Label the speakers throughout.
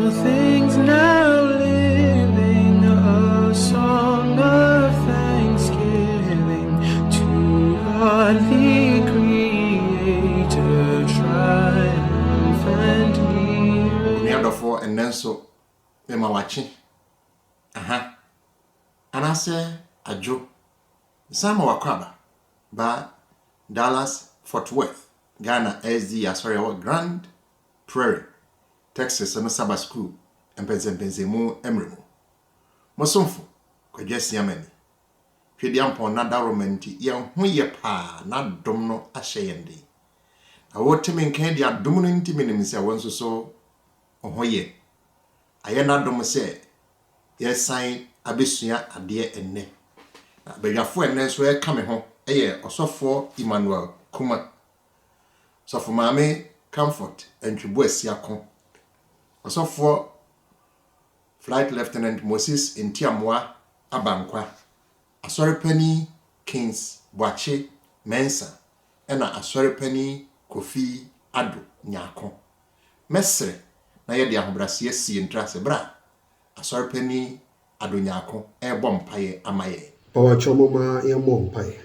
Speaker 1: all things now living, a song of thanksgiving to God the Creator, triumphantly.
Speaker 2: Therefore, and then so, Emma watching. And I say, a Joe, Sam or Crabber, by Dallas, Fort Worth, Ghana, SD, sorry, our Grand Prairie, Texas, and Sabbath School, and Penzemo, Emremo. Mosomfo, Quajes Yamani. Pediampo, not Daromenti, young Huya Pa, not Domno Ashayendi. I want to make Candy at Dominant Minims, I want so. Ohoye ayena dom se yes sign abesua ade enne na bedwafo enne so e ka me ho eye osofo Emmanuel Kuma sofo maame Comfort entwibo asiako osofo Flight Lieutenant Moses Ntiamoa Abankwa asorepani Kings Boache Mensa ena asorepani Kofi Ado Nyako mesre na ye de ahobrase asie ntrase bra asorpani Adonyako e bompaye amaye
Speaker 3: Pawachomoma ye mompaye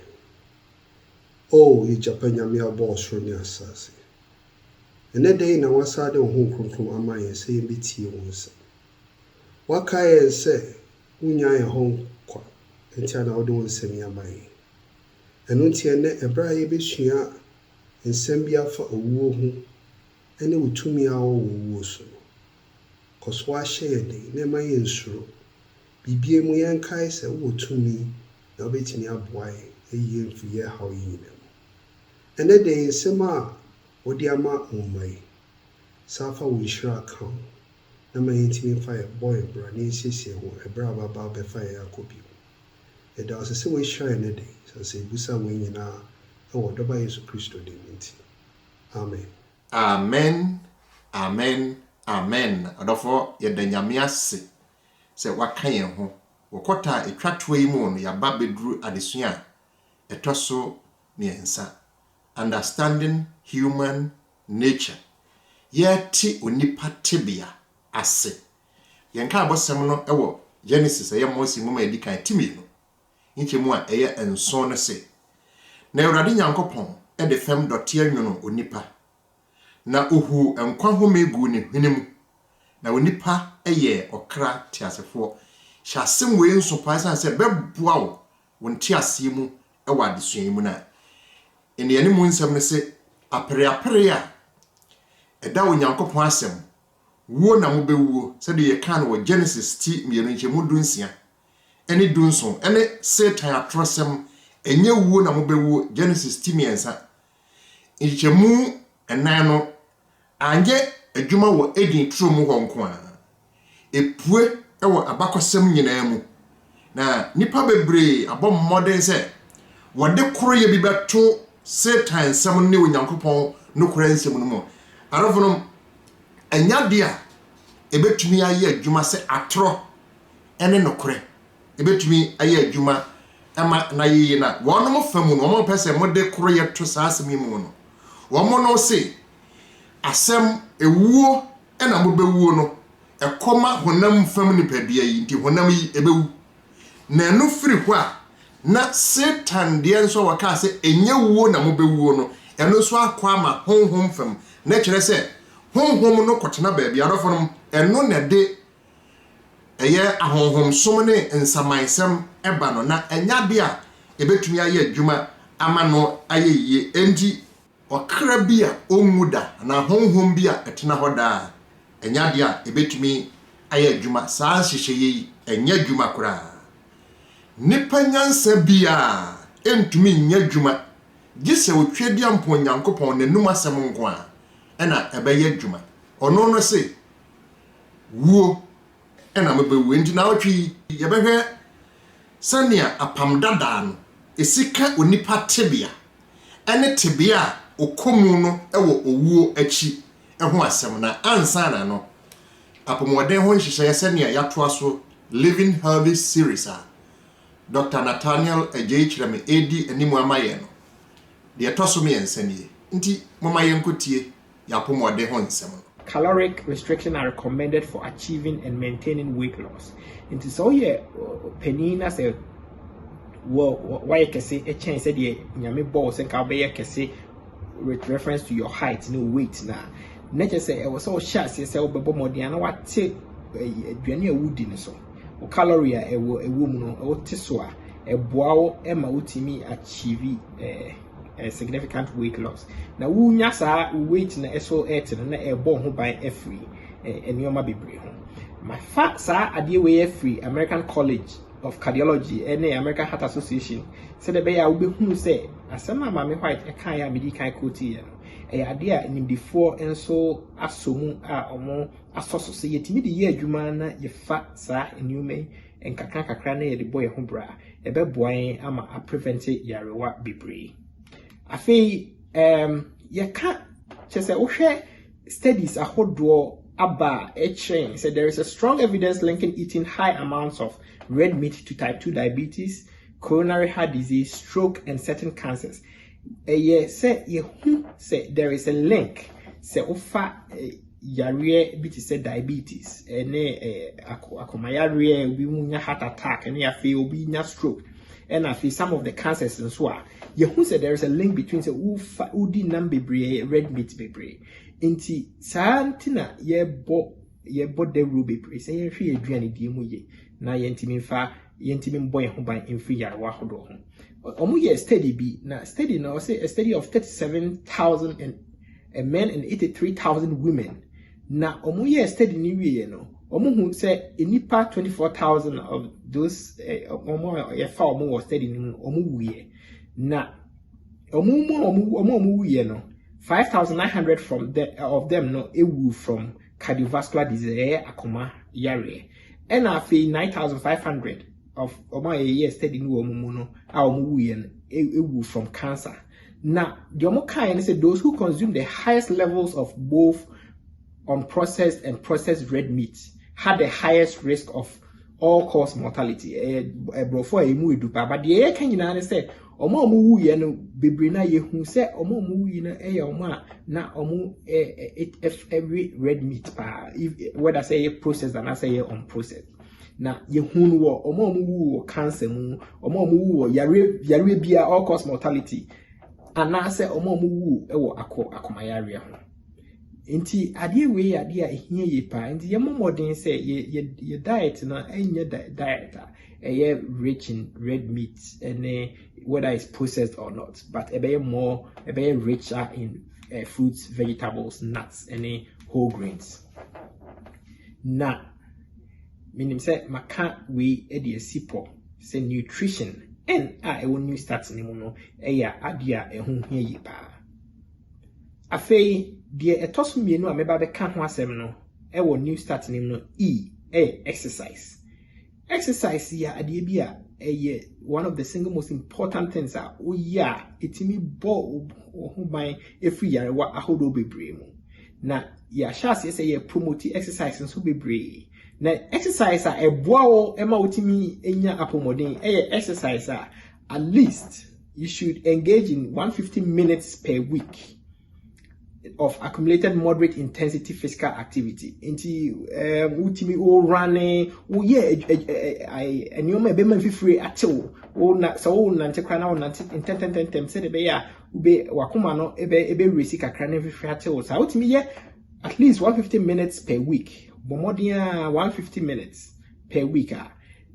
Speaker 3: o ye japanya me abosro ni asase ene dey na wasade ho kronkron amaye se ye betie wonsa wakaye se unya ye ho kwa entia na ode wonsam ya amaye eno ntie ne ebra ye besua ensem bia fa owuo hu ene utumi a wo so koswa share dey na ma yensuro bibie mu yankai se wo tumi na obetini aboae eyi mfiye hawo yinam ene dey nsema odi ama umai safa wo shira kan na ma yentimi fa ye boy bra ni siesie ho ebra baba be fa ye akobi eda osese wo shira ene dey sase busa wo nyina e wo doba Yesu Kristo dey nti amen.
Speaker 2: Amen, amen, amen. Adofo yedanyame ase se wakaye ho wokota etwatwe mu no yaba bedru adesua etoso miensa understanding human nature yeti onipa tebia ase yenka abosem no ewo Genesis eye Moses mu ma edikan timi no nchemu a eye enson no se na Awurade Nyankopɔn e de fem dote anwono onipa na ohu enkwa home gu ne hwenemu na onipa eye okra tiasefo hyasem we nso paisa se beboa wo wonte ase mu e wa adesua mu na ene ene mu nsem ne se apere a eda Onyankopɔn asem wo na mo bewuo se de ye kan wo Genesis ti mienu nchemu dunsia ene dunso ene Satan atrosem enye wuo na mo bewuo Genesis ti miensa nchemu enan no anje adwuma wo edin tro mu honko a epue ewo abakosem nyina mu na nipa bebre abom modern se wode koroye bi beto Satan sam ne Onyankopɔn no korensem no mu arofo enya dia ebetumi aye adwuma se atro ene nokore ebetumi aye adwuma ama na yeye na wono mo famu no mo pese mode koroye to saasem mu no wo no se asem ewuo ena mo bewuo no ekoma honam fam nipadua yi nti honam yi ebewu na enu firi ho a na Satan de enso waka se enye wuo na mo bewuo no eno so akwa ma honhom fam na kire se honhom no kotena ba bia adofo no eno na de eye ahonhom som ne nsamansem eba no na enya de a ebetumi aye adwuma ama no aye yie enti okra bia onwuda na honhom bia etena hoda enya dia ebetumi aye adwuma saa hyehyeye enya adwuma kora nipa nyansa bia entumi nya adwuma gise otwedia mpo Nyankopɔn nanum asem nko a ena ebeye adwuma ono no se wuo ena mabewu enti na otwi yebehwe sania apam dada no esika onipa tebia ene tebia okomu no ewo owuo achi eho asem na ansana no apomode ho nhyehyɛ senia yatoa so living healthy series a Dr. Nathaniel Ejeichirame edi animu amaye no de toso me ensanie nti moma yenkotie yapomode ho nsem no
Speaker 4: caloric restriction are recommended for achieving and maintaining weight loss. It is all yeah, penina say, why can say a chance said the yami balls and calbea can say with reference to your height, no weight now. Nature say it was all shots, yourself, but more than what take a wood so. O calorie a woman or tiswa, a bow, Emma utimi achieve a significant weight loss. Now, who nyasa weight na so na a born who by a free and your be brave. My facts are a dear way free American College of Cardiology and the American Heart Association said the bay I will be who say, as some mammy white a kaya medical quotidian. A idea in before and so assume or more a society mid year jumana ye fat sa in you may and kakaka crane the boy humbra a bed boy ama a prevented yarewa be brave. I feel you can't just say studies a hot draw about a chain said there is a strong evidence linking eating high amounts of red meat to type 2 diabetes, coronary heart disease, stroke, and certain cancers. Say there is a link. Say offer yare biti say diabetes, akomayare we munya heart attack, and ya feel we nya stroke, and I feel some of the cancers and so on. Who said there is a link between say udi nam bebre red meat bebre. Inti santina ye bo de ruby pre say ye hwe aduane die mu ye na ye ntimi fa ye ntimi boy ho ban mfi yare wa hodo ho. Omu ye study bi na study na say a study of 37,000 men and 83,000 women. Na omu ye study ni wie no omu hu say enipa 24,000 of those omu ye fa omu was study ni omu wie na omu wie no 5,900 from of them no ewu from cardiovascular disease akoma yare and afi 9,500 of omo ye study no omu no a omu wie no ewu from cancer. Now the omo kind say those who consume the highest levels of both unprocessed and processed red meat had the highest risk of all-cause mortality. Before emu edupa, but the air can you say omo wu ye no bebre na ye hu say omo wu yi no omo na omo every red meat pa whether say processed and say unprocessed. Na ye hu no omo wu cancer mu omo wu yare bia all-cause mortality and na say omo wu ewo akomayare ho. Inti adie we adie a ehia ye pa inti ye momodin say ye diet na enye diet a rich in red meat and whether it's processed or not, but a be richer in fruits, vegetables, nuts, and whole grains. Now, meaning say maka we edi sipo say nutrition and I will new start ni mono ya adia ehun hia yi pa. Afei die etoso mienu a meba be ka ho asem no new start ni no exercise. Exercise ya adie bi a one of the single most important things a etimi bo ho ban efri yare wa ahodo bebre mu. Na ya chance say ye promote exercise nso bebre. Na exercise a eboa wo ema otimi enya apomodin exercise a at least you should engage in 150 minutes per week of accumulated moderate intensity physical activity. Inti utimi o running o enyoma be man fifre atew o na so o nante kra na o nante intentem se de be ya ube wakoma no ebe race kakra na fifre atew so utimi ye at least 150 minutes per week bomodia 150 minutes per week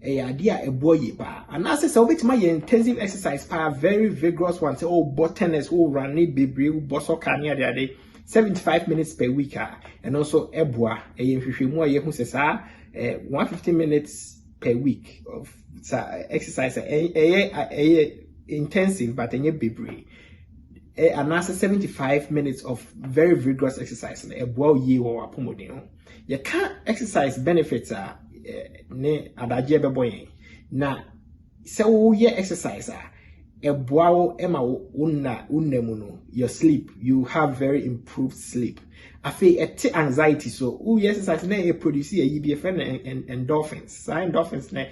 Speaker 4: idea a boy pa and as say obetima ye intensive exercise pa very vigorous one say tennis run bebre boso kania de 75 minutes per week and also eboa hwehwemu ye hu se sa 150 minutes per week of exercise intensive but enye bebre and as 75 minutes of very vigorous exercise na eboa ye wo apomodin you can't exercise benefits ne adaje beboyen na se wo ye exercise eboa ema unnamu no your sleep you have very improved sleep afi anxiety so wo ye exercise na produce endorphins endorphins na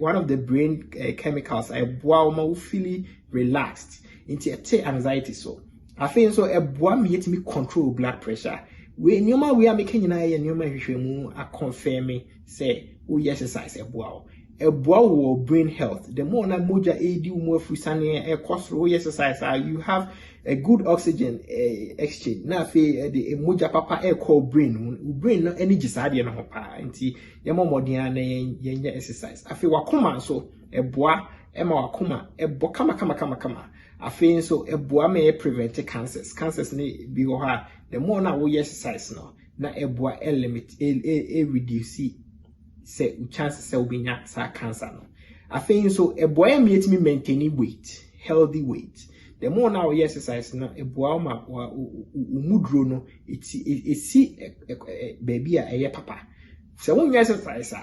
Speaker 4: one of the brain chemicals eboa ma wo feel relaxed into anxiety so afi so eboa me yetimi control blood pressure we nyoma we are making na ye nyoma hwehwemu a confirm say we exercise eboa wo brain health. The more na moja edi more frusane e kosro we exercise you have a good oxygen exchange na fe the moja papa e call brain no energy sade no pa nti ye momodin na ye exercise afi wakoma so eboa ema wakoma ebo kama afi so eboa me prevent cancers ne bi ho ha. The more na we exercise no na eboa limit reduce say chances say obinya sa cancer no. Afi so eboa me etimi maintaining weight, healthy weight. The more now we exercise na eboa ma umudro no esi baby a papa. So when you exercise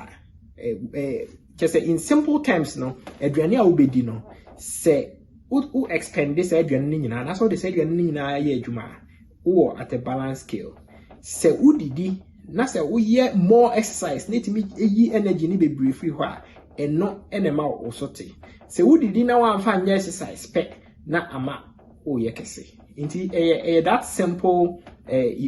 Speaker 4: just in simple terms no aduane a obedi no say who expend this aduane nyina na so the say aduane nyina ye adwuma wo at a balance scale. Say udidi na say wo ye more exercise need me eyi energy ni bebree free ho a eno enema wo sote. Say udidi na wan fa nya exercise pe na ama o ye kese. Inti that simple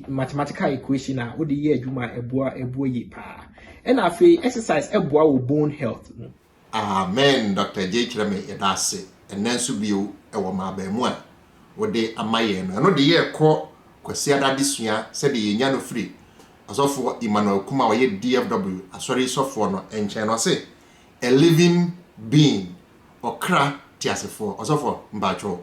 Speaker 4: mathematical equation a wo de ye adwuma eboa yi pa. And afi exercise eboa wo bone health.
Speaker 2: Amen. Dr. J. Chirame yedase. And then subio ewo mabamu a wo de amaye no. No de ye ko kwasi adadesua se de yenya no free. Asofo Emmanuel Kuma wa ye DFW asori sofo no enche no se a living being okra tiasefo asofo mbacho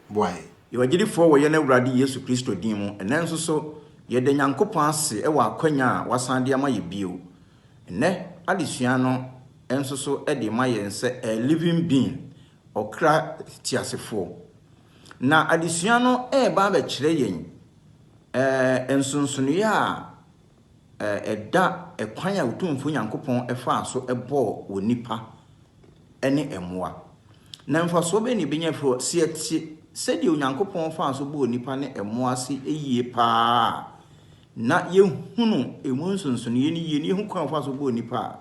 Speaker 2: boy.
Speaker 5: Yewagirifo wo ye na Awurade Yesu Kristo din mu enenso so ye de Nyankopon ase e wa kwanya a wasande amaye bio. Ne adesua no enso so e de maye nse a living being okra tiasefo. Na adesua no e ba ba kire yen ensonsonu ya eda ekwan a utumfo Nyankopon efa so ebo wo nipa ene emoa. Na mfaso be ni benya fro se de Nyankopon fa so bo nipa ne emoa se eyie pa na yehunu emu nsonsonu ye ni ye ni hu kwan fa so bo nipa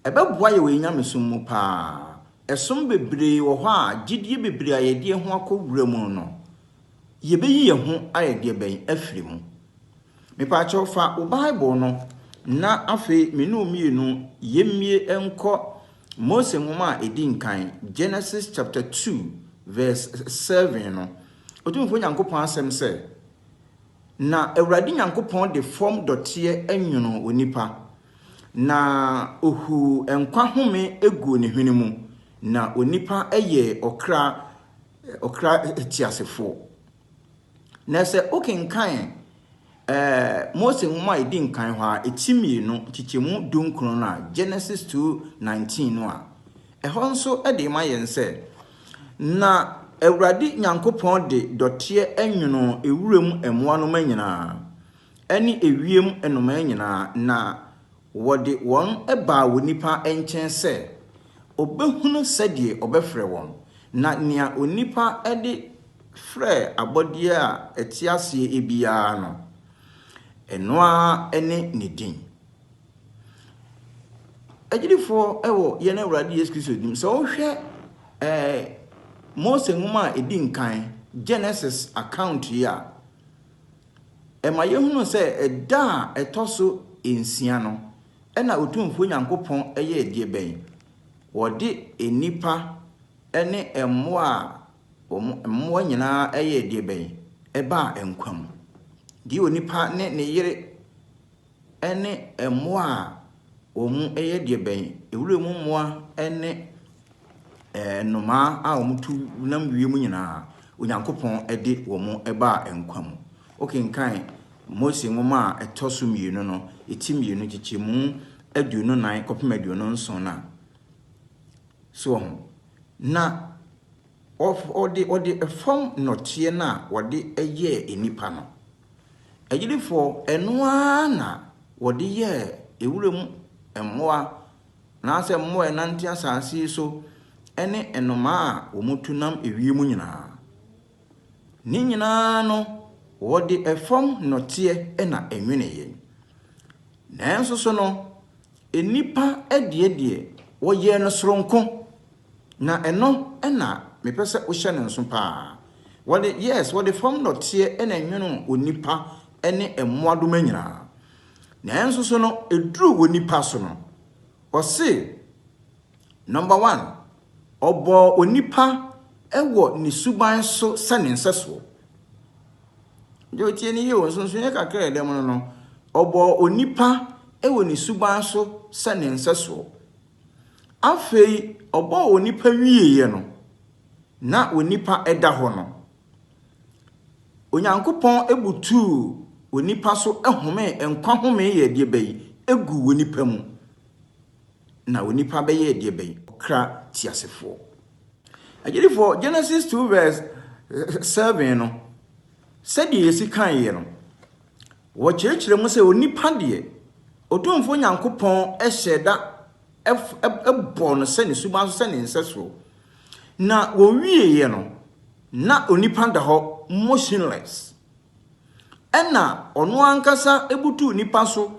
Speaker 5: ebeboa ye we nyamesum mu pa esom bebre wo ho a gidie bebre ayede ho akowura mu no yebeyi ye ho ayede ben afiri mu. Me pa cho fa o Bible no na afi menu mienu yemie enko Mose nwoma edi nkan Genesis chapter 2 verse 7 no. Otumfo Nyankopon asem se na Awurade Nyankopon de form dotie enwuno onipa na ohu enkwa home egu ne hwene mu na onipa eye okra tiasefo. Na se okenkan Mose nwoma edi nkan ho a etimienu chichemu dunkron na Genesis 2:19 no a ehon nso ede ma yense na Awurade Nyankopon de dotie enwuno ewurem emoa no manyina eni ewiem enoma nyina na wode won eba wonipa enchen se obehunu sede obefre won na nia onipa ede frɛ abɔdeɛ a etiasie ebia no enoa ene nidin agirifo ewo ye na Awurade Yesu Kristo dim so wohwɛ Mose nwoma edi nkan Genesis account ya ema yehunu se eda etoso ensia no ena otumfo Nyankopon eye edie ben wode enipa ene emmoa mmoa nyina eye die ben eba enkwam di onipa ne yere ene emmoa omu eye die ben ewuremu mmoa ene noma a omutu nam wiem nyina Onyankopon ede wo mu eba enkwam. Okenkan Mose nwoma etoso mienu no etimienu chichemu aduonu nan kopem aduonu nson na so na odi form notie na wodi eye enipa no agilifo enoa na wodi ye ewurem emmoa na ase mmoa enante asase so ene enoma a omutunam ewiem nyina ni nyina no wodi form notie ena enwene ye nanso so no enipa ediedie woye no soronko na eno ena mepese wo hye ne nso pa wode yes wode form notie ena enwene onipa ene emmoadoma nyina na enso so no eduru woni pa so no ose number 1 obo onipa ewo ni suban so se ne nseso jo tie ni ye won so ye kakra dem no obo onipa ewo ni suban so se ne nseso afei obo onipa wieye no na onipa eda ho no onyankopon ebutu onipa so ehome enkwa home ye de bayi egu onipa mu na onipa be ye de bayi okra tiasefo agirifo Genesis 2 verse 7 no said yesi kan ye no wo kirikire mu se onipa de otumfo nyankopon ehyeda ebo no se ne suban so se ne nseso na wo wieye no na onipa da ho motionless ena ono ankasa ebutu nipa so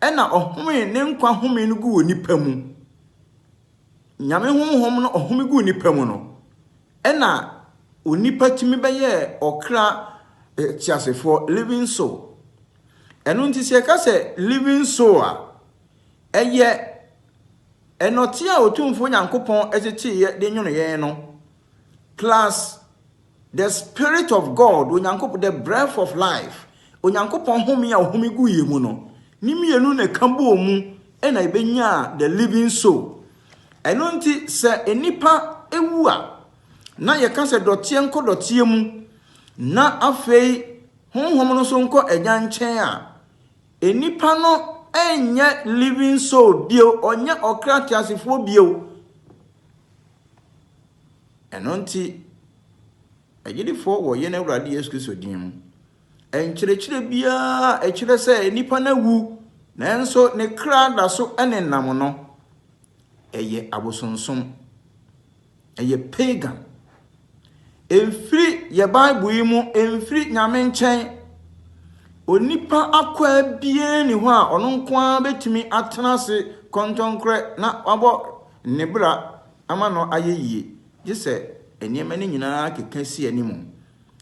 Speaker 5: ena ohome ne nkwa home no gu onipa mu nyame honhom no ohome gu onipa mu no ena onipa timi beye okra tiasefo living soul eno nti se ka se living soul a eye enotia otumfo nyankopon etete ye de nyono ye no plus the spirit of God onyankopon the breath of life onyankopon home a ohome gu ye mu no nimienu na kambo mu ena ibenya the living soul eno nti se enipa ewu a na ye ka se dotie nko dotie mu na afei honhom no so nko enya nchen a enipa no enye living soul bio onye okrati asifo bio eno nti agidifo wo ye na Awurade Yesu Kristo din enkyerechire bia ekire se enipa na wu na enso ne kra da so enenam no eye abosonsom eye pagan enfiri ye Bible yi mu enfiri nyame nchen onipa akwa bie ni ho a ono nko betimi atena se kontonkre na abo nebra ama no ayeyie gise eniema ni nyina keka si animu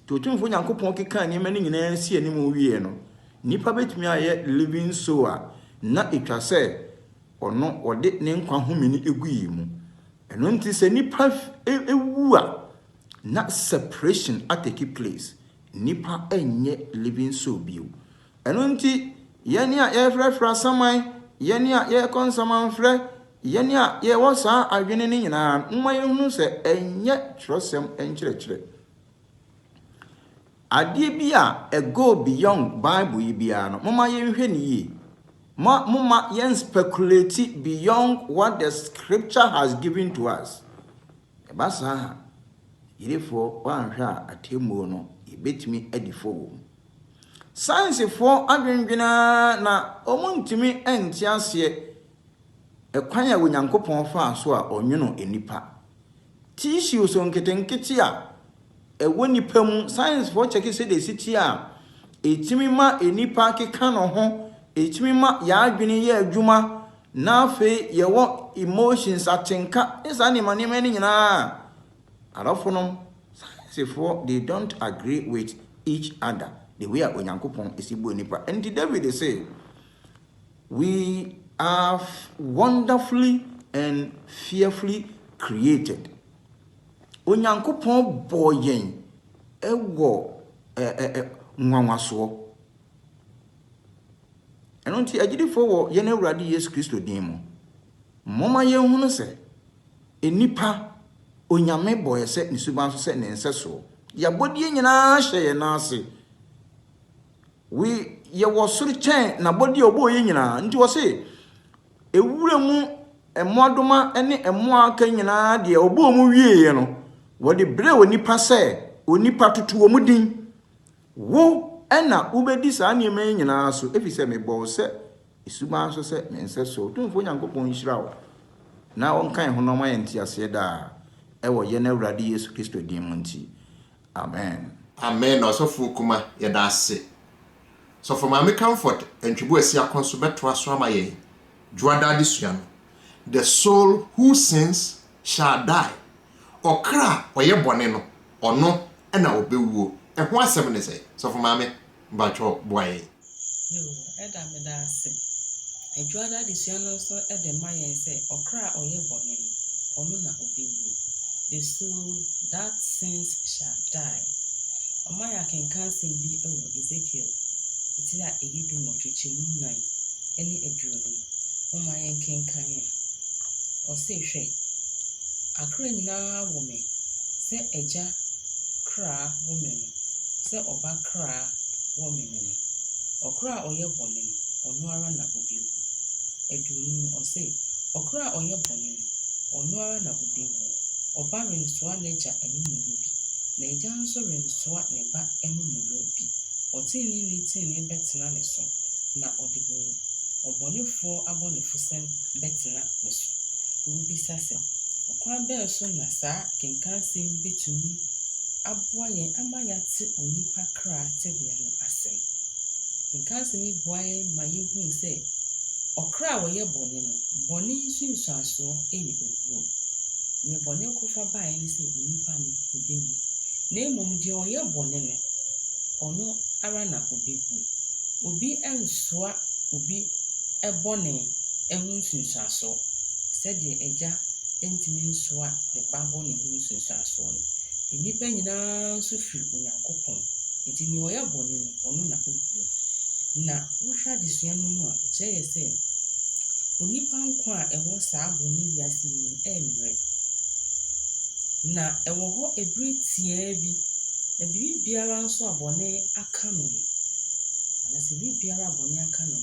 Speaker 5: to tumfo nyankopon keka eniema ni nyina si animu wie no nipa betimi aye living soul a na etwa se ono ode ne nkwa homini egui mu eno nti se nipa ewu a na separation atake place nipa enye living soul bio eno nti yeni a ye frefra saman yeni a ye konsaman fre yeni a ye wosa adwene ni nyina mma ye hunu se enye trosem enkyerechire ade bia a go beyond Bible yi bia no mama ye hwe ni yi mama yen speculate beyond what the scripture has given to us ebasa yirefo wanhwa atemu no ebetimi adifo science for adwendwena na omuntimi entiase ekwan a wonyankopon fa so a onwono enipa tissue so nketenkete a ewo nipa mu science for check say the city a etimi ma enipa keka no ho etimi ma ya adwene ye adwuma na afi ye wo emotions atenka isa ni manema ni nyina arafonom science for they don't agree with each other the way onyankopon isibo nipa and David say we are wonderfully and fearfully created onyankopon boyen ewo nwanwaso eno nti agidifo wo ye na Awurade Yesu Kristo din mu moma ye hunu se enipa onyame boye se ni suban so se ne nseso ya bodie nyina hye ye na ase we ye wo soro chen na bodie obo ye nyina nti wo se ewure mu emmoadoma ene emmoaka nyina de obo mu wie ye no wo de bre onipa se onipa tutu wo mu din wo ena ubedi sa niema nyina so efise me bo se isuban so se me nseso tumfo nyankopon hira wo na wonkan ho no ma yenti ase da ewo ye na Awurade Yesu Kristo din mu nti amen
Speaker 2: amen osofu kuma ye da ase so for my comfort entwibu asi akonso beto aso amaye juada disua no the soul who sins shall die okra oye bone no ono ena obewuo eho asem ne say so for my Mbacho boy.
Speaker 6: Yo, Eda Medasi. A Joada de Siano so at the Maya say, or cry or ye bonnet, or nona obibu. The soul that sins shall die. A Maya can cancel be Ezekiel. It's that a you do not reach moonlight, any a drone. O Maya can or say she. A crane na woman, say a ja cra woman, say oba cra woman, or cry or ye bonnet, or no na obibu. Edwin or say, or cry or your bonnet, or no na ubiwu, or barren swan nature and murubi. Najan so rin swat neba emu murubi, or tin betina neso, na odibu, or bonifo abonifusen betina neso. Ruby sase, or quan bear so na sa can sim be to me. Aboye amayati unipa cra tebiano asen. Can cancel me boy my you say. Okra wo ye boni no boni nsunsu aso eyi owu ye boni kofa bae ni se nipa no obewu na emom de oye boni no ono ara na obewu obi ensoa obi ebone ehun nsunsu aso se de eja entimi nsoa de babo ne hun nsunsu aso no nipa nyina nso firi onyankopon enti ni oye boni no ono na owu na wohwa de sua no mu a je se onipa nkwa a ewo saa boni wiase ni emre na ewo ho ebiri tie bi na bibi biara nso abone aka no ana se bibi biara abone aka no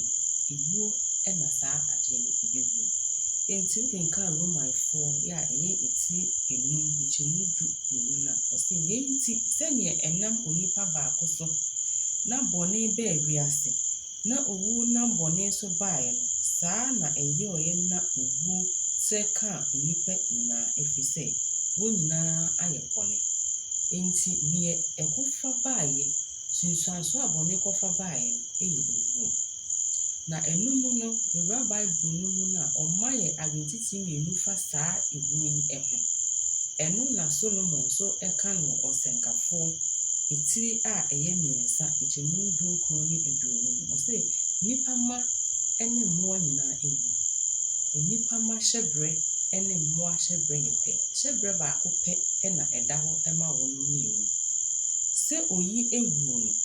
Speaker 6: ebuo na saa ade no ebebu enti we can can Roman 4 ya eye eti enum nchemudu nenu na o se ye nti se ne enam onipa baako so na bone ba wiase na owu na bone so bae no saa na eye oye na owu seka onipa nyina efise wo nyina aye bone enti nie ekofa bae sunsuanso abone kofa bae eye owu na enumu no the Bible numu na omaye agentiti mienu fa saa ewu yi eho enu na Solomon so eka no osenkafo etiri a eye miensa echemu dunkron ni eduronu o se nipa ma ene mmoa nyina ewu nipa ma hyebre ene mmoa hyebre yepe hyebre ba ko pe na eda ho ema wo no mienu se oyi ewu no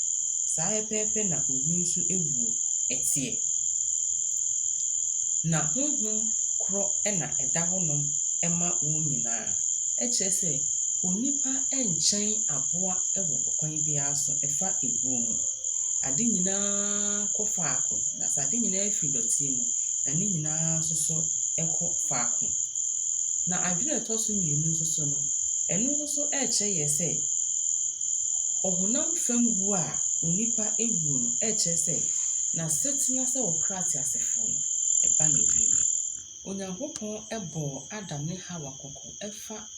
Speaker 6: saa epepe na oyi nso ewu etie na honhom kro na eda ho no ema wo nyina eche se onipa enchen aboa ewo kwan bia so efa ewu mu ade nyina kofa ako na ade nyina afi doti mu na ne nyina so eko faako na adwene toso mienu so no eno so eche ye se ohunam famgu a onipa ewu no eche se na setina se okrati asefo no eba na wiye onyankopon ebo Adam ne Hawa koko efa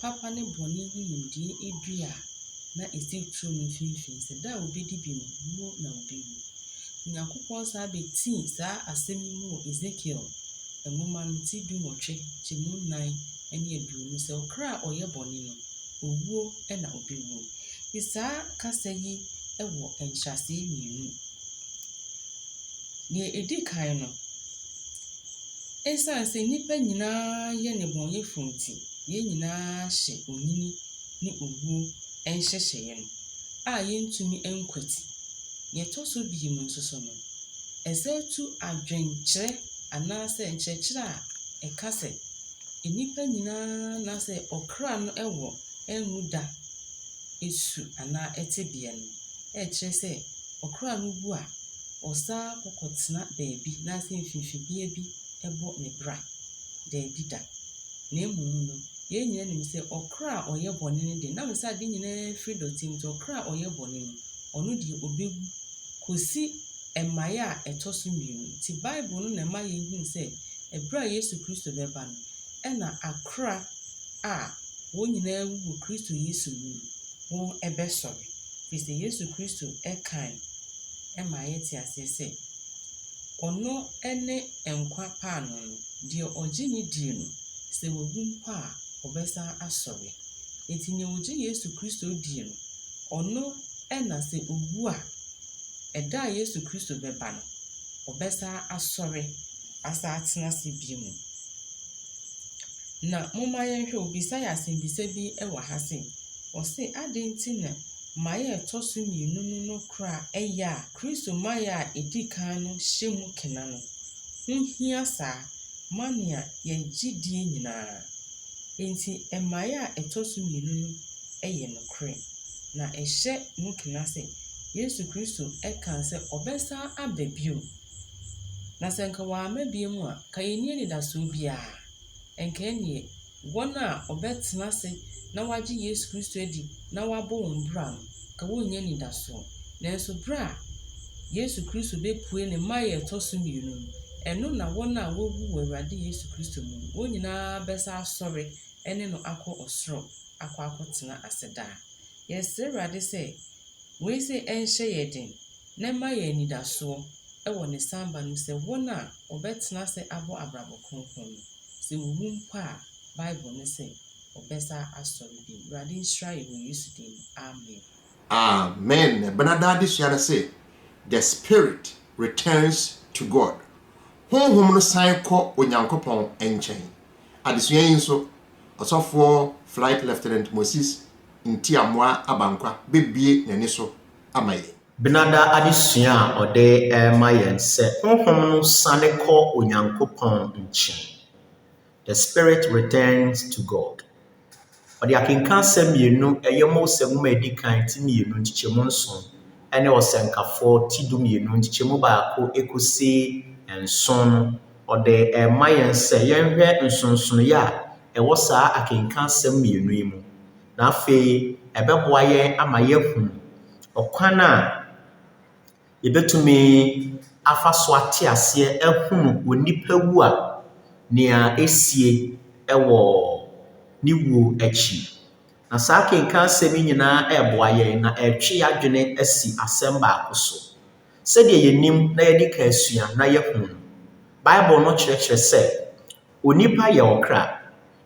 Speaker 6: papa ne boni hunimdi edua na esitu no finfin se da obedi bi no na obewu onyankopon sa beti sa asemi mu Ezekiel enwoma no ti du motwe chemu nan ene eduru se okra oye boni no owuo na obewu isa kasa yi ewo enhyase mienu ne edikan no esan se nipa nyina ye ne bonye funti ye nyina hye onini ne owu enhyehye no a yentumi enkwati ye toso bi mu nsoso no esetu adwenkyere anase enkyekere a ekase enipa nyina na se okra no ewo enwuda esu ana etebia no ekire se okra no bu a osa kokotena baabi na se mfimfibia bi ebo ne bra da bida na emumu no ye nyina nim se okra oye bone ne de na me sa de nyina free dotim to okra oye bone no onu de obegu kosi emaya a etoso mienu ti Bible no na ma ye hu se ebra Yesu Kristo beba no na akra a wo nyina wu Kristo Yesu mu won ebesore fise Yesu Kristo ekan emaye ti ase se ono ene enkwa paano no de ogini di no se wogun pa obesa asore enti ne ogi Yesu Kristo di no ono ena se owu a ɛda a Yesu Kristo bɛba no ɔbɛsa asɔre asa atena se bi mu. Na moma yɛnhwɛ obisa yɛ asɛmbisa bi ɛwɔ ha se ɔse ade nti na mayɛ ɛtɔ so mmienu no kora ɛyɛ a Kristo mayɛ a ɛdi kan no hyɛ mu kena no ho hia saa mania yɛgyidie nyinaa. Enti ɛmayɛ a ɛtɔ so mmienu no ɛyɛ nokorɛ na ɛhyɛ mu kena sɛ Yesu Kristo ɛka sɛ ɔbɛsa aba bio. Na sɛ nka wama bio mu a ka yɛni anidasoɔ biara ɛnka ɛneɛ wɔn a ɔbɛtena se na wagye Yesu Kristo adi na wabɔ wɔn bra no ka wɔnyɛ anidasoɔ. Nanso bra Yesu Kristo bɛpue ne mayɛ ɛtɔ so mmienu no ɛno na wɔn a wɔwu wɔ Awurade Yesu Kristo mu wɔn nyinaa bɛsa asɔre ɛne no akɔ ɔsoro akɔtena ase daa. Yɛsrɛ Awurade sɛ wei sɛ ɛnhyɛ yɛ den na ma yɛ anidasoɔ ɛwɔ ne samba no sɛ wɔn a ɔbɛtena se abɔ abrabɔ kronkron no sɛ wɔwu mpo a Bible no sɛ ɔbɛsa asɔre bi. Awurade nhyira yɛ wɔ Yesu din. Amen.
Speaker 2: Amen. Benada adesua say the spirit returns to God. Honhom no san kɔ Onyankopɔn nkyɛn. Adesua yi nso ɔsɔfoɔ Flight Lieutenant Moses Ntiamoa Abankwa bebie n'ani so amaye.
Speaker 5: Benada adesua a ɔde ma yɛn sɛ honhom no san kɔ Onyankopɔn nkyɛn. The spirit returns to God. Ɔde akenka sɛ mmienu ɛyɛ Mose nwoma edi kan ti mmienu nkyɛmu nson ɛne ɔsɛnkafoɔ ti du mmienu nkyɛmu baako ekosi nson no ɔde ma yɛn sɛ yɛnhwɛ nsonsonoyɛ a ɛwɔ saa akenka sɛ mmienu yi mu. Na afei ɛbɛboa yɛn ama yɛhu ɔkwan a yɛbɛtumi afa so ate aseɛ ɛhunu wɔ nipa wu a nea esie ɛwɔ ne wuo akyi. Na saa kenka asɛm nyinaa ɛboa yɛn na ɛtwe adwene asi asɛm baako so. Sɛdeɛ yɛnim na yɛde ka asua na yɛhu. Bible no kyerɛkyerɛ sɛ onipa yɛ ɔkra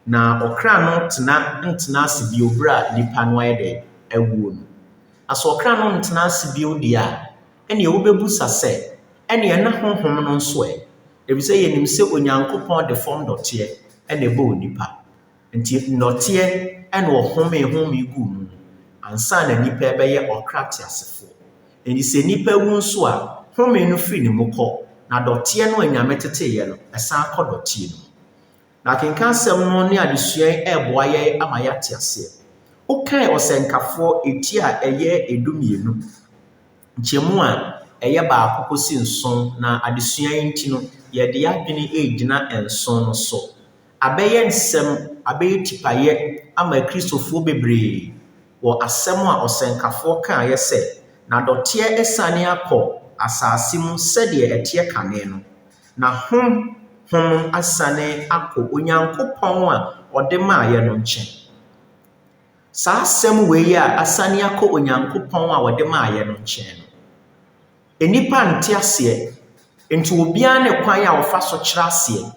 Speaker 5: na ɔkra no ntena ase bio bra nipa no ayɛ dɛ awuo no. Aso ɔkra no ntena ase bio deɛ a ɛne wobɛbusa sɛ ɛne ɛna honhom no nso ebisɛ yɛnim sɛ Onyankopɔn de fam dɔteɛ ɛna ɛbɔ onipa. Nti nnɔteɛ ɛna ɔhome gu mu ansa na nipa ɛbɛyɛ ɔkra te asefoɔ. Nti sɛ nipa wu nso a home no firi ne mu kɔ na dɔteɛ no anyame teteyɛ no ɛsan kɔ dɔteɛ no. Na kenka asɛm no ne adesua ɛboa yɛ ama yɛate aseɛ. Wokae ɔsɛnkafoɔ eti a ɛyɛ edumienu nkyɛmu a ɛyɛ baako kosi nson na adesua yi nti no yɛde adwene egyina nson no so. Abɛyɛ nsɛm abɛyɛ tipayɛ ama Kristofoɔ bebree wɔ asɛm a ɔsɛnkafoɔ kaayɛ sɛ na dɔteɛ esane akɔ asase mu sɛdeɛ ɛteɛ kane no na honhom asane akɔ Onyankopɔn a ɔde maayɛ no nkyɛn. Saa asɛm wei a asane akɔ Onyankopɔn a ɔde maayɛ no nkyɛn no enipa nte aseɛ nti obiara ne kwan a ɔfa so kyerɛ aseɛ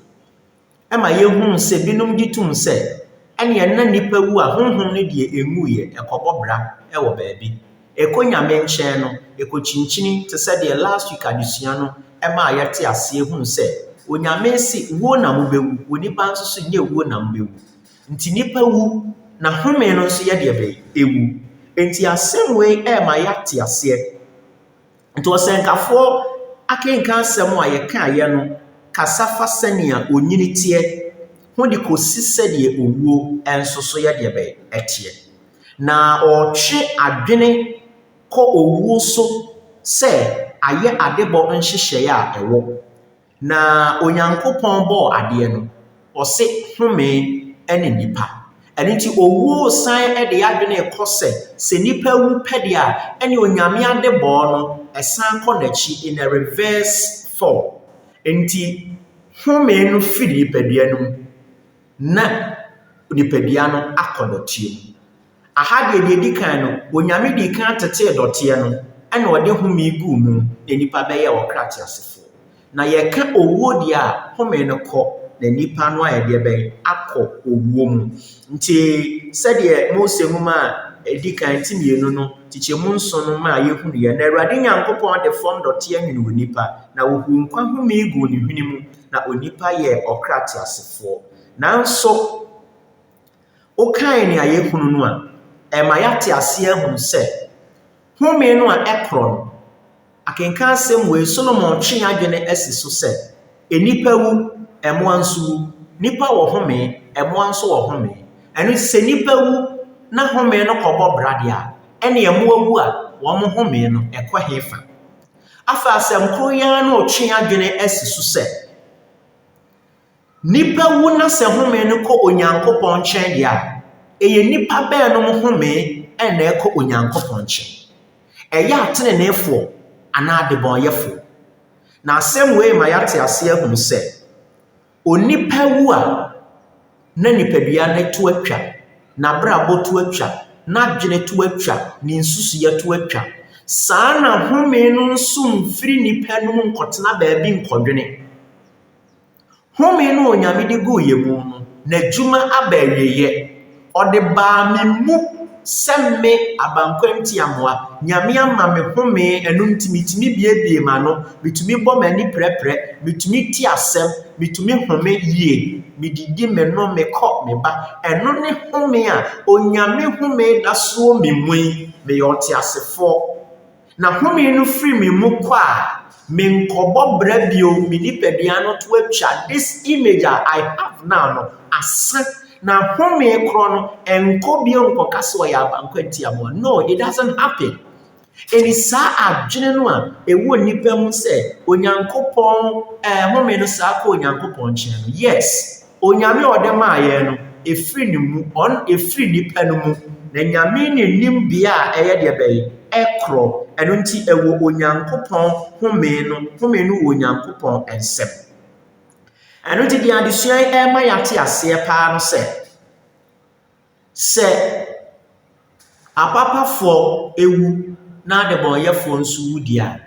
Speaker 5: ɛma yɛhunu sɛ binom gye tum sɛ ɛne na nipa wu a honhom no deɛ ɛnwuyɛ ɛkɔbɔ bra ɛwɔ baabi ɛkɔ nyame nkyɛn no ɛkɔ kyinkyini te sɛ deɛ last week adesua no ɛma yɛte aseɛ hunu sɛ onyame si wuo na mobɛwu onipa nso so nyɛ wuo na mobɛwu. Nti nipa wu na home no nso yɛ deɛ ɛwu. Nti asɛm wei ɛma yɛate aseɛ. Nti ɔsɛnkafoɔ akenka asɛm a yɛkaayɛ no kasa fa sɛnea onyini teɛ ho de kɔsi sɛdeɛ owuo ɛnso so yɛ deɛ ɛteɛ. Na ɔtwe adwene kɔ owuo so sɛ ayɛ adebɔ nhyehyɛeɛ a ɛwɔ. Na Onyankopɔn bɔɔ adeɛ no ɔse home ɛne nipa. Ɛno nti owuo san ɛde adwene kɔ sɛ nipa wu pɛdeɛ a ɛne onyame adebɔ no ɛsan kɔ n'akyi in a reverse fall. Nti home no firi nipadua no mu na nipadua no akɔ dɔteɛ mu. Aha deɛ di kan no onyame di kan tetee dɔteɛ no ɛna ɔde home gu mu na nipa bɛyɛ ɔkra te asefoɔ. Na yɛka owuo deɛ a home no kɔ na nipa no ayɛ deɛ akɔ owuo mu. Nti sɛdeɛ Mose nwoma
Speaker 4: edi kan ti mienu no tichemu nso no ma yehunu ye na Awurade Nyankopɔn de fam dɔte anwene wɔ nipa na wohu nkwa home igu ne hwene mu na onipa yɛ ɔkrate asefoɔ nanso okan ne ayehunu no a ɛma yate ase ahunu sɛ home no a ɛkorɔ no akenka asɛm wei Solomon twe adwene asi so sɛ enipa wu ɛmoa nso wu nipa wɔ home ɛmoa nso wɔ home ɛno sɛ nipa wu na home no kɔbɔ brade a ɛne ɛmoa wu a wɔn home no ɛkɔ hefa afa asɛm koro ya na ɔtwe adwene asi so sɛ nipa wu na sɛ home no kɔ Onyankopɔn nkyɛn deɛ a ɛyɛ nipa bɛɛ no mo home ɛna ɛkɔ Onyankopɔn nkyɛn ɛyɛ ateneneefoɔ anaa adebɔnyɛfoɔ na asɛm wei ma yɛate ase ahunu sɛ onipa wu a na nipadua no to atwa na brabɔ to atwa na adwene to atwa ne nsusuyɛ to atwa saa na home no nso mfiri nipa no mu nkɔtena baabi nkɔdwene home no Onyame de gu yɛ mu no n'adwuma aba awieyɛ ɔde baa me mu sɛ me abankwanti amoa Nyame ama me home ɛno nti mitumi biebie ma no mitumi bɔ m'ani prɛprɛ mitumi ti asɛm mitumi home yie mididi me no me kɔ me ba ɛno ne home a Onyame home da so me mu me yɛ ɔte asefoɔ na home no firi me mu kɔ a me nkɔbɔ bra bio me nipadua no to atwa this image I have now no asa na home korɔ no enko bio nkɔka sɛ ɔyɛ abankwanti amoa no it doesn't happen ɛni saa adwene no a ɛwɔ nipa mu sɛ Onyankopɔn home no saa kɔ Onyankopɔn nkyɛn no yes Onyame ɔde maa yɛn no ɛfiri ne mu ɛfiri nipa no mu na Nyame ne nim bia a ɛyɛ deɛ bɛyɛ ɛkorɔ ɛno nti ɛwɔ Onyankopɔn home no wɔ Onyankopɔn nsɛm ɛno nti deɛ adesua ɛma yɛate aseɛ paa no sɛ apapafoɔ ewu na adebɔnyɛfoɔ nso wu deɛ a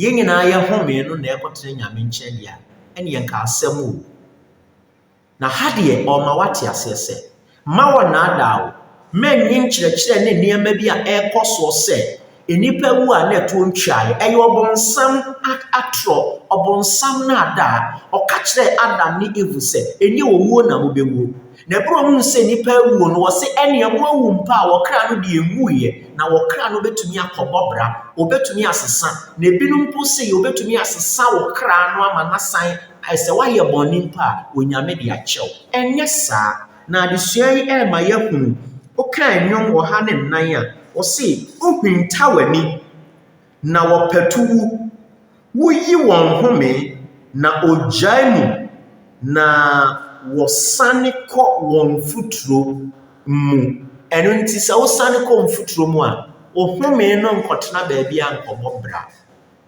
Speaker 4: yɛn nyinaa yɛ home no na ɛkɔtena Nyame nkyɛn deɛ a ɛne yɛn ka asɛm o na ha deɛ ɔma wate aseɛ sɛ ma wɔ naadaa o mɛnye nkyerɛkyerɛ ne nneɛma bi a ɛrekɔ soɔ sɛ enipa wu a na ɛto ntwae ɛyɛ ɔbɔnsam atorɔ ɔbɔnsam na ada ɔka kyerɛ Adam ne Eve sɛ ɛnyɛ owuo na mobɛwuo na ɛbɛrɛ mu sɛ nipa wu no wɔse ɛne ɛmo awu mpa a wɔkra no deɛ nwuiɛ na wɔkra no bɛtumi akɔbɔ bra wɔbɛtumi asesa na ebinom mpo sɛ wɔbɛtumi asesa wɔkra no ama nasan ɛsɛ wayɛ bɔne mpa a Onyame de akyɛw ɛnyɛ saa na adesua yi ɛma yɛhunu wokaa nnwom wɔ ha ne nnan a wɔse wohwinta w'ani na wɔpɛto wu woyi wɔn home na ogyae mu na wɔsane kɔ wɔn futuro mu ɛno nti sɛ wosane kɔ wɔn futuro mu a wo home no nkɔtena baabi a nkɔbɔ bra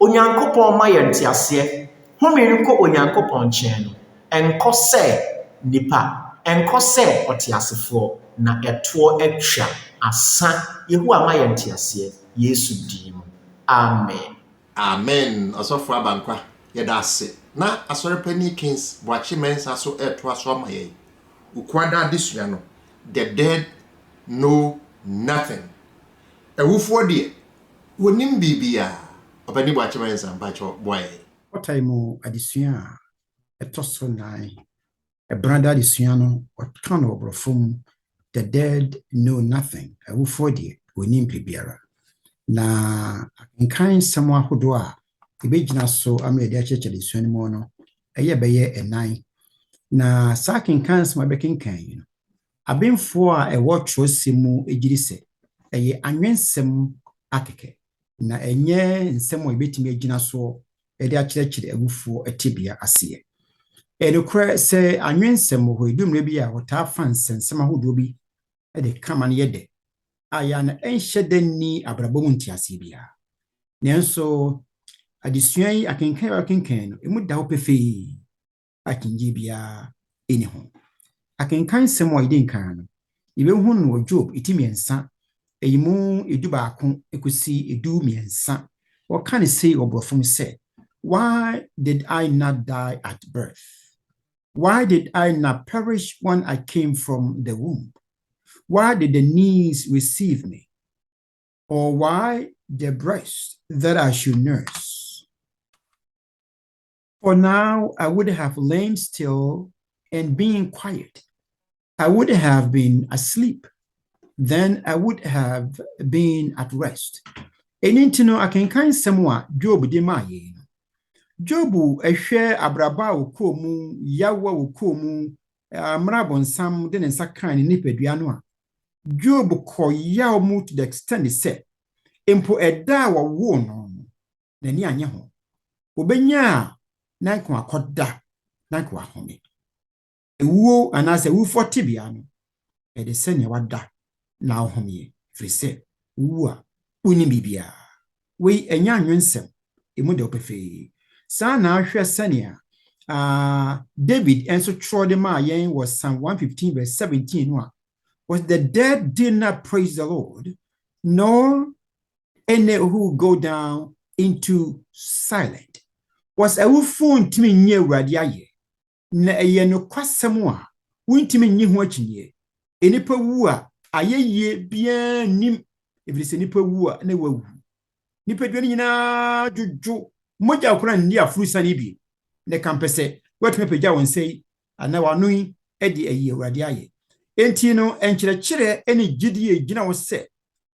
Speaker 4: Onyankopɔn ma yɛ nteaseɛ home no kɔ Onyankopɔn nkyɛn no ɛnkɔ sɛ nipa ɛnkɔ sɛ ɔte asefoɔ na ɛtoɔ atwa asa Yehowa ma yɛ nteaseɛ Yesu din mu
Speaker 2: amen ɔsɔfo abankwa yɛda ase na asɔrepani Kings boakye mensa so ɛto aso ama yɛ ukwada adesua no the dead know nothing ɛwufoɔ deɛ wonim bibia ɔbɛni boakye mensa mpakyɛ boy
Speaker 5: Ɔtai mu adesua a ɛtɔ so nan ɛbrada adesua no ɔka no ɔborɔfo mu the dead know nothing ɛwufoɔ deɛ wonim bibiara na nkan nsɛm ahodoɔ a ebegyina so ama yɛde akyerɛkyerɛ adesua no mu no ɛyɛ bɛyɛ ɛnan na saa kenkan nsɛm a bɛkenkan no abenfoɔ a ɛwɔ twerɛsɛm mu egyiri sɛ ɛyɛ anwensɛm akɛkɛ na ɛnyɛ nsɛm a ebetumi agyina so ɛde akyerɛkyerɛ awufoɔ ɛtebea aseɛ ɛnokorɛ sɛ anwensɛm wɔ hɔ edumre bi a wɔtaa fa nsɛnsɛm ahodoɔ bi ɛde kama no yɛdɛ aya na ɛnhyɛ da ni abrabɔ mu ntiaseɛ biara nanso adesua yi akenkan no emu da ho pefee akengye biara ɛni ho akenkan nsɛm a yɛde nkan no yɛbɛhu no wɔ Job etimiɛnsa eyimu edu baako ekosi edu miɛnsa wɔka ne sɛ ɔborɔfo mu sɛ why did I not die at birth? Why did I not perish when I came from the womb? Why did the knees receive me
Speaker 4: or why the breast that I should nurse? For now I would have lain still and been quiet. I would have been asleep. Then I would have been at rest. Enintino akenkan semwa Job de maye. Job ehwe abraba okomu yawa okomu amrabonsam de nsakan ni nipadua no a Job koyaw mu to the extent say empo eda wo no nani anye ho obenya na ko akoda na ko ahome ewuo anase wufo tibia no e de sene wada na ahome firi se wu a woni bibia we enya anwensem emu de opefe sa na ahwe sene David enso trode ma yen was Psalm 115 verse 17 no a was the dead did not praise the Lord, nor any who go down into silent. Was a wufo ntimi nye awurade aye na eye no kwasem a wuntimi nyi ho akyinye enipa wu a ayeye bia nim efiri nipa wu a na wawu nipa dwani nyina jojo moja akora ndi afurusa ni bi ne kampese watime pagya won sei ana wanui edi ayi awurade aye enti no enkyerɛkyerɛ ene gidie gina wo sɛ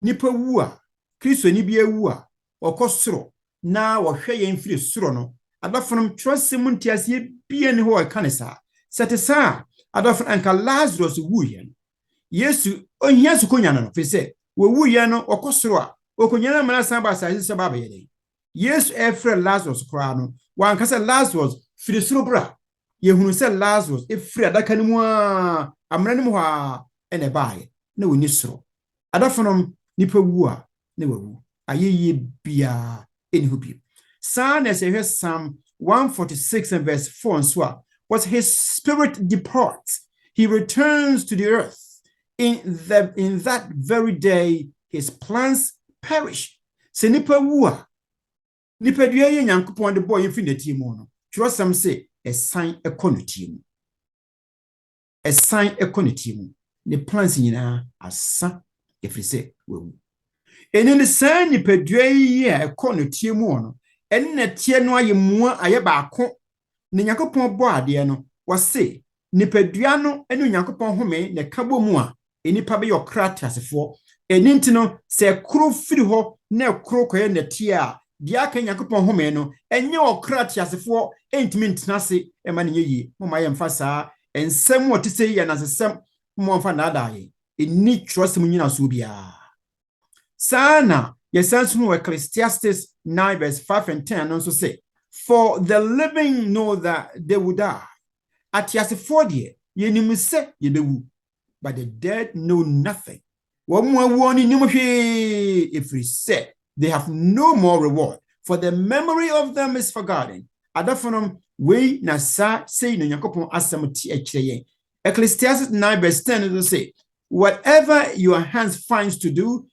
Speaker 4: nipa wu a Kristo ni bia wu a ɔkɔsoro na wɔhwɛ yɛn firi soro no adafonom trɔsem ntiaseɛ bia ne ho ɛka ne saa sɛte saa adafon anka Lazarus wu yɛ no Yesu ohia sukonya no fi sɛ wo wu yɛ no ɔkɔsoro a okonya na mana san ba asase sɛ ba yɛ dɛ Yesu ɛfrɛ Lazarus koraa no wanka sɛ Lazarus firi soro bra yehunu sɛ Lazarus efiri adaka no mu a amra no mu ha ene baaye na woni soro adafonom nipa wu a na wawu ayeye bia eni ho bi saa na sɛ hwɛ Psalm 146 and verse 4 nso a was his spirit departs he returns to the earth in that very day his plans perish sɛ nipa wu a nipa dua ye Nyankopɔn de bɔ yɛn fi n'atim no twɛsɛm sɛ ɛsan ɛkɔ n'atim ɛsan ɛkɔ n'atim ne plans nyinaa asa efiri sɛ wawu eni ne san nipa dua yi a ɛkɔ n'atim no ɛne na tie no aye mua aye baako ne Nyankopɔn bɔ ade no wɔse nipa dua no ɛne Nyankopɔn home ne kabo mu a enipa be yɔkra tiasefo eni ntino sɛ kro firi hɔ na kro kɔyɛ na tie a dia ka Nyankopɔn home no enye ɔkra tiasefo entimi ntena se ema ne yie moma yɛ mfa saa ensɛm wɔte sɛ yɛ nasesɛm moma mfa na adaaye eni trɔsem nyina so bia sana yesansu no Ecclesiastes 9 verse 5 and 10 no so say for the living know that they will die atiasefo de yenim sɛ yebewu but the dead know nothing wɔn ni nim hwee efiri sɛ they have no more reward for the memory of them is forgotten adafonom we na sa say no Nyankopɔn asɛm ti akyerɛ yɛn Ecclesiastes 9 verse 10 it say whatever your hands finds to do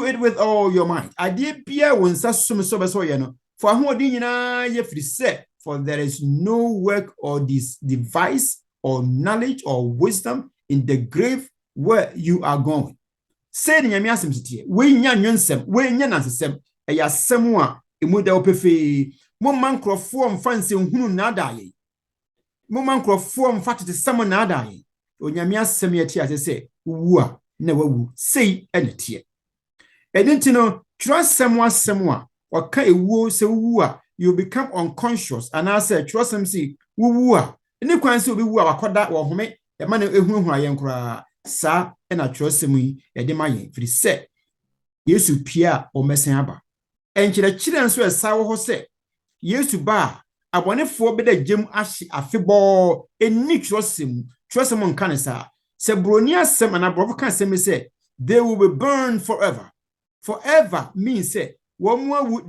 Speaker 4: it with all your mind ade bia won sa som so beso ye no for ahoɔden nyinaa ye firi sɛ for there is no work or this device or knowledge or wisdom in the grave where you are going say the nyame asem sitie we nya nwensem we nya nansesem ɛyɛ asɛm a emu da opefe mo man krɔfo mfa nsɛnhunu na adaye mo man krɔfo mfa tete sam na adaye onyame asɛm yɛ tie sɛ wu a na wawu sei ɛne tie edintino trusem wasem a waka ewuo se wu a you become unconscious and I say trusem si wu a ni kwan se obi wu a wakoda wo home e ma na ehuhu ayen kura sa e na trusem yi e de ma yen firi se Yesu pia o mesen aba enkyere kyere nso esa wo ho se Yesu ba abonefo be da gem ahye afebɔ eni trusem nka ne sa se broni asem na brofo ka asem se they will be burned forever. Forever means say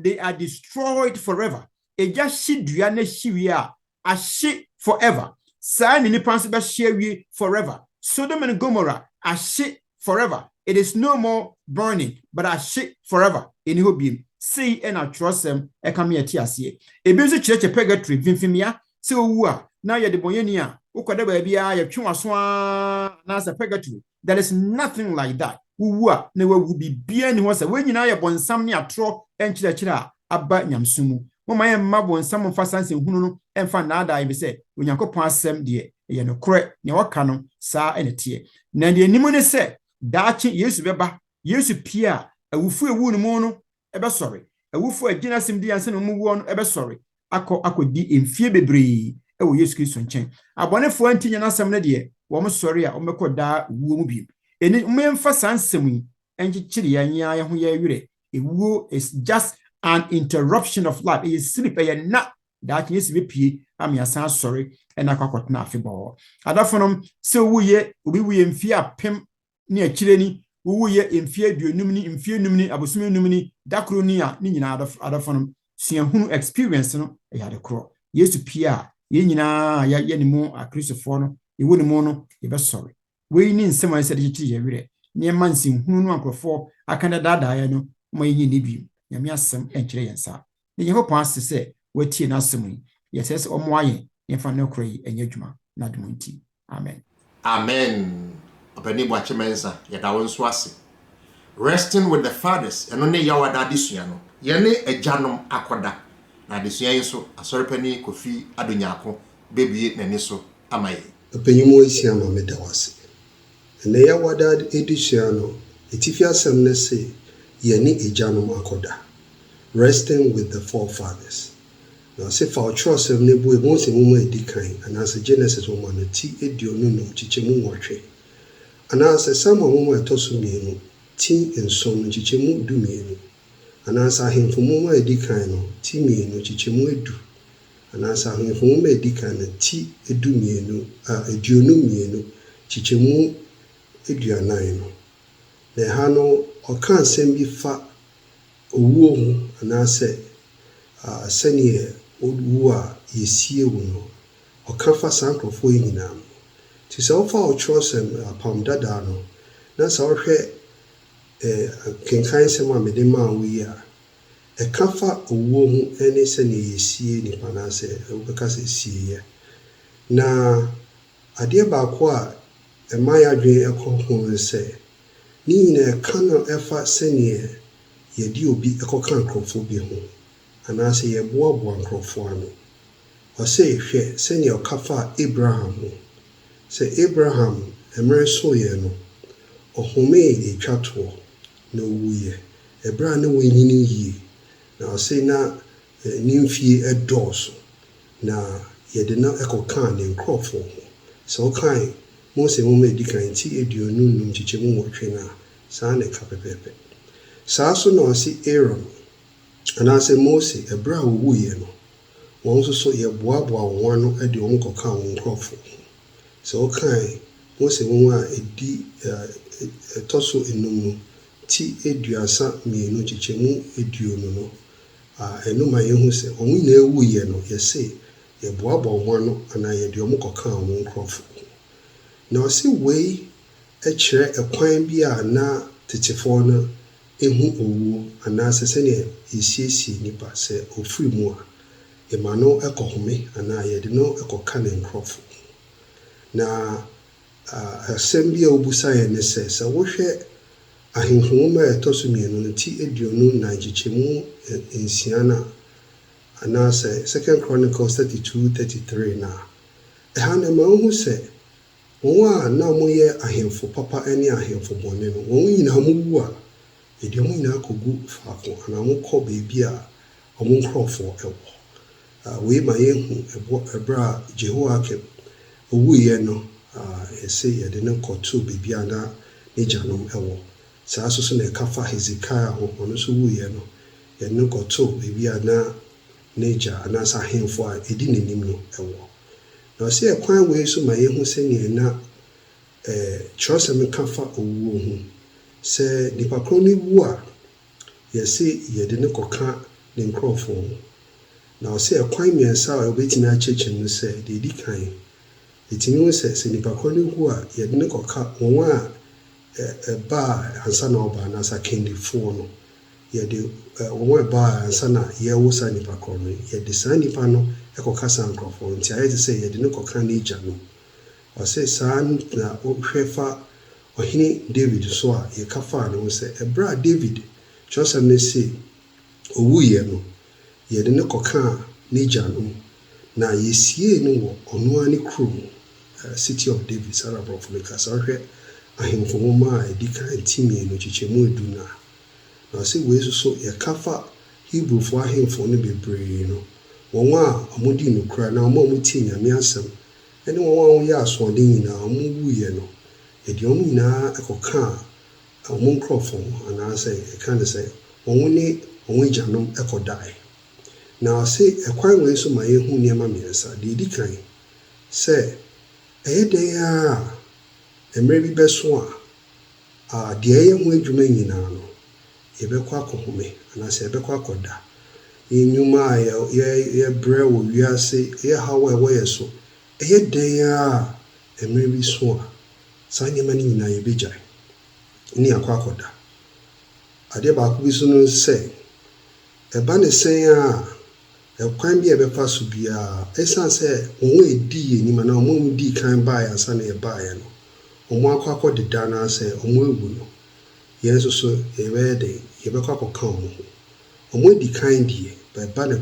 Speaker 4: they are destroyed forever. Eja shidua na shiwia a shi forever. Sa ni nipa be shiwi forever. Sodom and Gomorrah a shi forever. It is no more burning, but a shi forever. Eni hobim. See and a trusem e come here tiasie. E bi nso church purgatory vimfimia se owu a na ye de bonyania ukwada ba bia ye twa so na sa purgatory. There is nothing like that.
Speaker 7: wuwu a na wawu bibia ni ho sɛ we nyina yɛ bonsam ne atoro enkyerɛkyerɛ a aba nyamsumu moma yɛ mma bonsam mfa sanse hunu no emfa naada yi be sɛ onyankopɔn asɛm de yɛ no korɛ ne wɔka no saa ene tie na de anim ne sɛ daache Yesu bɛba Yesu pia awufu ewu no mu no ɛbɛsɔre awufu agina sim di anse no mu wo no ɛbɛsɔre akɔdi emfie bebree ɛwɔ Yesu Kristo nkyɛn abɔnefo anti nyana asɛm no de wɔn sɔre a wɔmɛkɔ daa wuo mu bi eni mmemfa sansɛm yi enkyekere yɛ ho yɛ werɛ ewuo is just an interruption of life it is sleep na daache Yesu bepie amiasan sɔre ɛna akɔkɔtena afebɔ adafonom sɛ wuye obi wuye mfie apem ne akyire ni wuye mfie aduonum ni mfie num ni abosome num ni dakro ni a ne nyina adafonom suahunu experience no ɛyɛ adekoro Yesu pia yɛ nyina yɛ ne mu akristofo no ewu ne mu no yɛbɛsɔre wei ni nsɛm a sɛ de kyekye yɛ werɛ ne man sinhunu no ankrofo akanda daadaa no mo yɛ ne bi nyame asɛm ɛnkyerɛ yɛn sa ne Nyankopɔn ase sɛ watie n'asɛm yi yɛsɛ sɛ ɔmo ayɛ yɛmfa ne korɔ yi ɛnyɛ adwuma na adwuma nti amen
Speaker 2: Amen. Abani Bwachimensa, Yadawon Swasi. Resting with the fathers, and only Yawada Disuano. Yene a janum akwada. Na Disuan so, a serpeni, Kofi, Adunyako, baby, Neniso, Amaye.
Speaker 3: A penimo is Yama Medawasi. And the Yawada Edisiano, Etifia Semne say, Yeni a janum akwada. Resting with the forefathers. Now, say for trust of Nebu, once a woman decline, and as a Genesis woman, a tea edionum, chichemu watche. And as a summer woman tossumino, tea and some chichemu do me. And as I him for moma edicano, tea me no chichemu edu. And as I him for moma edicana, tea edu me a dionum me chichemu eduanaino. The hano or can't send me fat a womb, and I say, senior. Oduwa yesie wo no okafa sankrofo nyinam ti se ofa o trosem apam dada no na sa ohwe kenkan sem a mede ma wi a kafa owo hu ene se ne yesie ni pana se obeka se sie na ade ba ko a emaya dwen ekọ se ni nyina kana efa senior ye di obi ekoka nkrofo bi ho anase ye boaboa nkrofo ano o se hwe senior kafa Abraham se Abraham emre so ye no ohome etwato na wuye ebra na wanyini yi na o se na nimfie edoso na ye de na ekoka ne nkrofo ho so kan mo se mo medikan ti eduonu num chichemu wotwe na sa ne kapepepe sa so na o se Aaron and I say Mose a bra wu ye no won so ye boaboa won no e de won koka won krofo so kan Mose won a edi toso enum no ti eduasa mienu chichemu eduonu no enuma ye hu se won na ewu ye no ye say ye boaboa won no ana ye de won koka won krofo na o se wei e kire ekwan bi a na tetefo no ehu owu anase sene yesiesie nipa se ofiri mu a emano ekohome ana ye de no ekoka ne nkrofo na asɛm a obusa ye ne se wohwɛ ahenhoma etosumienu no ti eduonu na gichemu ensiana anase 2 Chronicles 32:33 na ehana ma hu se won a na moyɛ ahemfo papa ani ahemfo bɔne no won nyina mu wu a edi mo nyina kogu faako ana mo kɔ beebi a ɔmo nkrɔfo ɛwɔ we ma yehu ebra Jehoiakim owu ye no ese ye de ne kɔto beebi ana ne gyanom ɛwɔ saa so na ɛkafa Hezekiah ho ɔno so wu ye no ye ne kɔto beebi ana ne gya ana sa ahemfo a edi nenim no ɛwɔ na ɔse ɛkwan we so ma yehu se ne na kyerɛsɛm kafa owu ho se nipa kroni wu a yɛse yɛde ne kɔka ne nkrɔfo na ɔse ɛkwan miɛnsa a obetimi akyekye no se de di kan etimi wo se nipa kroni wu a yɛde ne kɔka wɔn a ba ansa na ɔba na sa kendifo no yɛde wɔn ba ansa na yɛwo sa nipa kroni yɛde sa nipa no ɛkɔka sa nkrɔfo nti ayɛ se yɛde ne kɔka ne gya no ɔse saa na ohwɛ fa ɔhene David so a yɛka faa ne ho sɛ ɛberɛ a David kyerɛsɛm no se ɔwuiɛ no yɛde ne kɔkaa n'agyanom na yɛsiee no wɔ ɔno ara ne kurom City of David saa aborɔfo no kasa hwɛ ahemfo nwoma a ɛdi kan timienu kyekyɛmu edu na ɔsɛ wei so yɛka fa Hebrewfo ahemfo no bebree no wɔn a wɔdi nokora na wɔn a wɔtie Nyame asɛm ɛne wɔn a wɔyɛ asoɔden nyinaa wɔn wuiɛ no yɛde wɔn nyinaa ɛkɔkaa wɔn nkurɔfo anaasɛ ɛka ne sɛ wɔn ne wɔn agyanom ɛkɔdae na ɔsɛ ɛkwan wei so ma yɛhu nneɛma mmiɛnsa deɛ ɛdi kan sɛ ɛyɛ dɛn a mmerɛ bi bɛso a deɛ ɛyɛ ho adwuma nyinaa no yɛbɛkɔ akɔhome anaasɛ yɛbɛkɔ akɔda nnwuma a yɛbrɛ wɔ wiase yɛ haw a ɛwɔ yɛ so ɛyɛ dɛn a mmerɛ bi so a saa nneɛma no nyinaa yɛbɛgyae ne akɔ akɔda adeɛ baako bi so no sɛ ɛba ne sɛn a ɛkwan bi a ɛbɛfa so biara ɛsiane sɛ wɔn a ɛdi yɛ anim anaa wɔn a di kan baeɛ ansa na yɛbaeɛ no wɔn akɔ akɔdeda no asɛ wɔn awu no yɛn nso so yɛbɛyɛ dɛn yɛbɛkɔ akɔka wɔn ho wɔn adi kan deɛ bɛba ne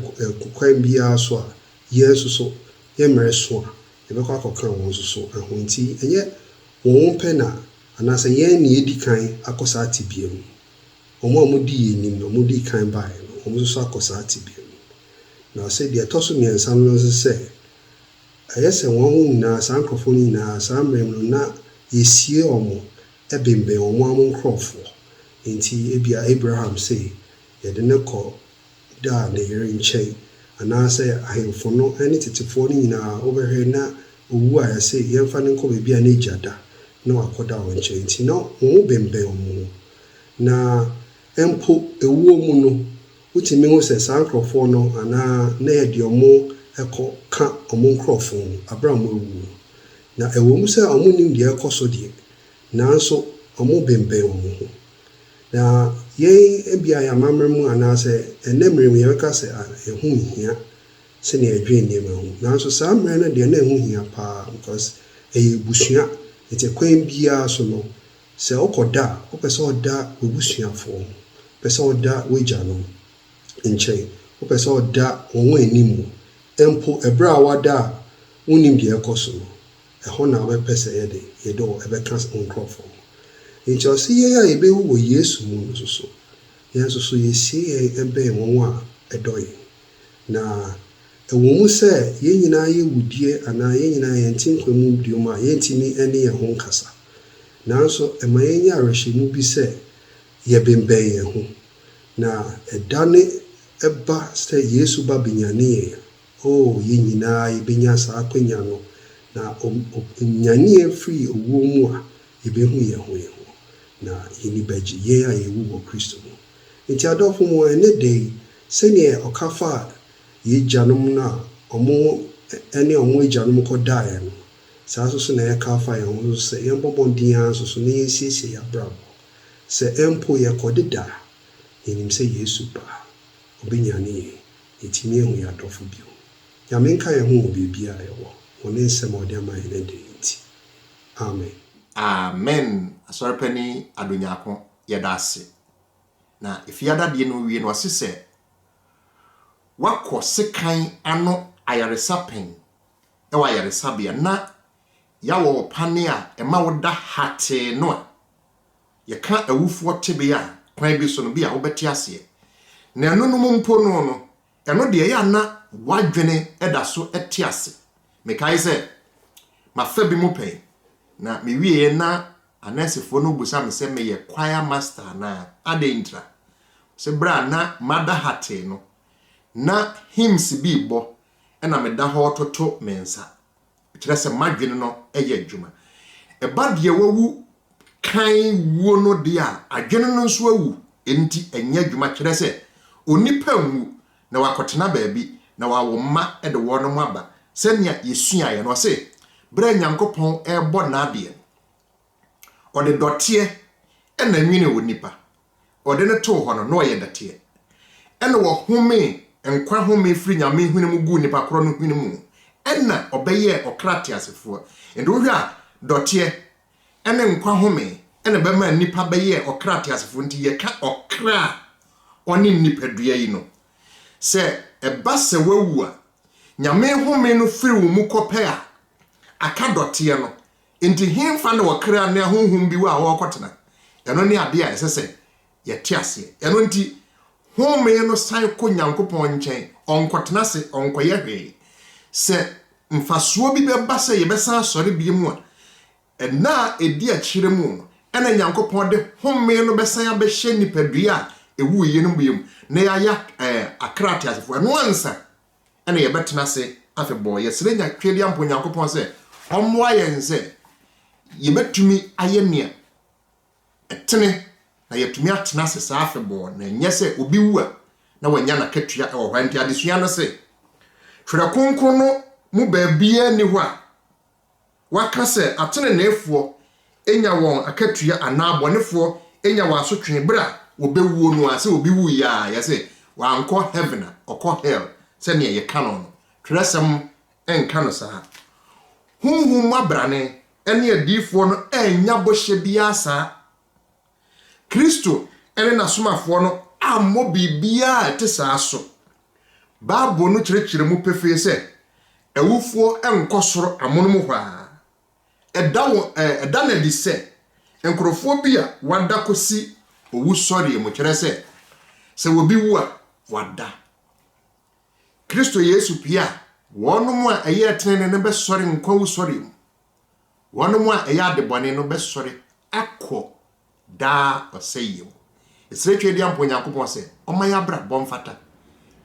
Speaker 3: kwan biara so a yɛn nso so yɛmmerɛ so a yɛbɛkɔ akɔka wɔn nso so ɛho nti ɛnyɛ wɔn pɛ na anaasɛ yɛn na yɛdi kan akɔ saa tibea mu wɔn a wɔdi yɛ anim na wɔn di kan baeɛ no wɔn nso so akɔ saa tibea mu na ɔsɛ deɛ ɛtɔ so mmiɛnsa no nso sɛ ɛyɛ sɛ wɔn ho nyinaa saa nkurɔfoɔ no nyinaa saa mmerɛ mu no na yɛsie wɔn ɛbɛnbɛn wɔn a nkurɔfoɔ nti ebia Abraham sɛ yɛde ne kɔ da ne yere nkyɛn anaasɛ ahemfo no ne tetefoɔ no nyinaa wɔbɛhwɛ na owu a yɛsɛ yɛmfa ne nkɔ baabi a ne gya da na wakɔda wɔn nkyɛn nti na wɔn ho bɛnbɛn wɔn ho na mpo ewuo mu no wotumi ho sɛ saa nkurɔfoɔ no anaa na yɛde wɔn ɛkɔ ka wɔn nkurɔfoɔ ho abere a wɔn awu na ɛwɔ mu sɛ wɔn nim deɛ ɛkɔ so deɛ nanso wɔn bɛnbɛn wɔn ho na yɛn ebia yɛ amammerɛ mu anaasɛ ɛnɛ mmerɛ mu yɛbɛka sɛ ɛho nhia sɛnea ɛdwe nneɛma ho nanso saa mmerɛ no deɛ na ɛho hia paa because ɛyɛ busua nti kwan biara so no sɛ wokɔda a wopɛ sɛ ɔda w'abusuafoɔ ho wopɛ sɛ ɔda w'agyanom nkyɛn wopɛ sɛ ɔda wɔn anim mu mpo ɛberɛ a wada a wonim deɛ ɛkɔ so no ɛhɔ na wobɛpɛ sɛ yɛde ɛbɛka nkurɔfoɔ nti ɔsɛ yɛn a yɛbɛwu wɔ Yesu mu no so yɛn nso so yɛsie yɛn ɛbɛn wɔn a ɛdɔ yɛn na ɛwɔ mu sɛ yɛn nyinaa yɛ wudie anaa yɛn nyinaa yɛn ti nkwa mu wudie mu a yɛntumi ne yɛn ho nkasa nanso ɛma yɛn nyɛ awerɛhyɛmu bi sɛ yɛbɛnbɛn yɛn ho na ɛda ne ɛba sɛ Yesu ba bɛnyane yɛn yɛn nyinaa yɛbɛnya saa akwanya no na nyane afiri owuo mu a yɛbɛhu yɛn ho na yɛni bɛgye yɛn a yɛwu wɔ Kristo mu nti adɔfo mu ɛnɛ dɛ sɛnea ɔka fa yɛgyanom no a ɔmo ɛne ɔmo agyanom kɔdaeɛ no saa so na yɛka fa yɛn ho sɛ yɛn bɔbɔnden ara nso so na yɛnsiesie yɛn abrabɔ sɛ ɛmpo yɛkɔdeda yɛnim sɛ Yesu ba ɔbɛnyane yɛn yɛtumi ahu yɛn adɔfo bio Nyame nka yɛn ho wɔ baabi a yɛwɔ ɔne nsɛm a ɔde ama yɛn ɛnɛ nti amen
Speaker 2: amen asɔrepani adonyako yɛda ase na efiada deɛ no wie no ɔse sɛ wakɔ sekan ano ayaresa pen ɛwɔ ayaresabea na yɛwɔ pane a ɛma woda hatee no a yɛka awufoɔ tebea a kwan bi so no bi a wobɛte aseɛ na ɛno no mpo no ɛno deɛ yɛ na wadwene ɛda so ɛte ase mekae sɛ mafa bi mu pɛn na mewie na anɛsefoɔ no busa me sɛ meyɛ choir master na adentra sɛ bra na mada hatee no na hymns bi bɔ ɛna meda hɔ toto me nsa kyerɛ sɛ madwene no ɛyɛ adwuma ɛba deɛ wawu kan wuo no deɛ a adwene no nso awu enti ɛnyɛ adwuma kyerɛ sɛ onipa nwu na wakɔtena baabi na wawo mma ɛde wɔ no mu aba sɛnea yɛsua yɛ no sɛ bra Nyankopɔn ɛbɔ n'adeɛ ɔde dɔteɛ ɛna nwene wɔ nipa ɔde ne to hɔ no ɔyɛ dɔteɛ ɛna wɔ home nkwa home firi Nyame hwene mu gu nipa korɔ no hwene mu ɛna ɔbɛyɛ ɔkrate asefoɔ endo hwɛ a dɔteɛ ɛne nkwa home ene be ma nipa be ye okra tiasefo nti ye ka okra oni nipadua yi no se eba se wawu a nyame home no firi wo mu kope a aka dote no nti himfa na okra na honhom bi wa wo kotena eno ne ade a esese ye tiase eno nti home no san ko nyankopon nchen onkotena se onkoye hwe se mfasoɔ bi bɛba sɛ yɛbɛsan asɔre bi mu a na edi akyire mu no ɛna nyankopɔn de home no bɛsan abɛhyɛ nipadua a ewu yie no biem na yaya akrate asefo ɛno ansa ɛna yɛbɛtena se afebɔ yɛsere nya twedi ampo nyankopɔn sɛ ɔmmoa yɛn sɛ yɛbɛtumi ayɛ nea ɛtene na yɛtumi atena se saa afebɔ na nyɛ sɛ obi wu a na wanya na katua ɛwɔ hɔ nti adesua no sɛ hwere kronkron no mu baabia ni hɔ a waka sɛ atene neefoɔ enya wɔn akatua anaabɔnefoɔ enya wɔ asotwe bra wɔbɛwuo no a sɛ obi wu ya yɛ sɛ wankɔ heaven a ɔkɔ hell sɛ ne yɛ ka no twerɛsɛm enka no saa honhom abrane ɛne adiifoɔ no enya bɔhyɛ bia saa Kristo ɛne n'asomafoɔ no ammɔ bibia ɛte saa so Bible no kyerɛkyerɛ mu pefee sɛ ewufoɔ enkɔ soro amonom hɔ a ɛda na di sɛ nkrofo bi a wada kosi owu sɔre mu kyerɛ sɛ obi wu a wada Kristo Yesu pia wɔnom a ɛyɛ tene ne bɛsɔre nkwa wu sɔre mu wɔnom a ɛyɛ adebɔne no bɛsɔre akɔ daa ɔsɛyɛ mu esretwe di ampo Nyankopɔn sɛ ɔma ya bra bɔmfata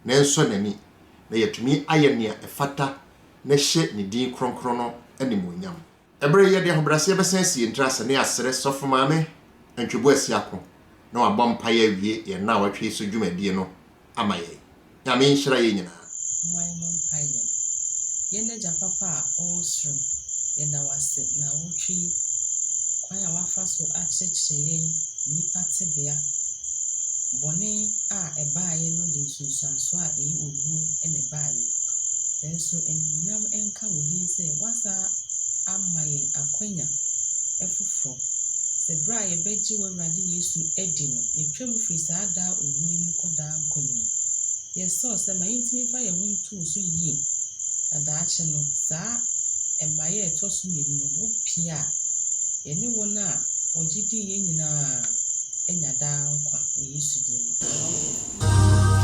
Speaker 2: na nso nani na yɛtumi ayɛ nea ɛfata na hye ne din kronkron no animonyam ebre ye de ahobrase bɛsan sie ntrase ne asere sɔfo maame antwebo asiako na wabɔ mpa ye wie ye na watwe so dwumadie no amaye nyame nhyira ye nyina
Speaker 6: Yeneja papa osro yenda wase na wotwi kwan a wafa so akyekye yen nipa tebea bone a ebaaye no de sunsanso a eyi owu ene baaye enso enyunyam enka wodin se wasa amaye akwanya efufro se bra ye beji wawrade Yesu edi no etwam firi saa da owu mu koda nkwanya yeso se mayintimi fa ye huntu so yi adaache no saa emaye etoso yenu no opia eni wona ogidi ye nyina enya da nkwa Yesu di no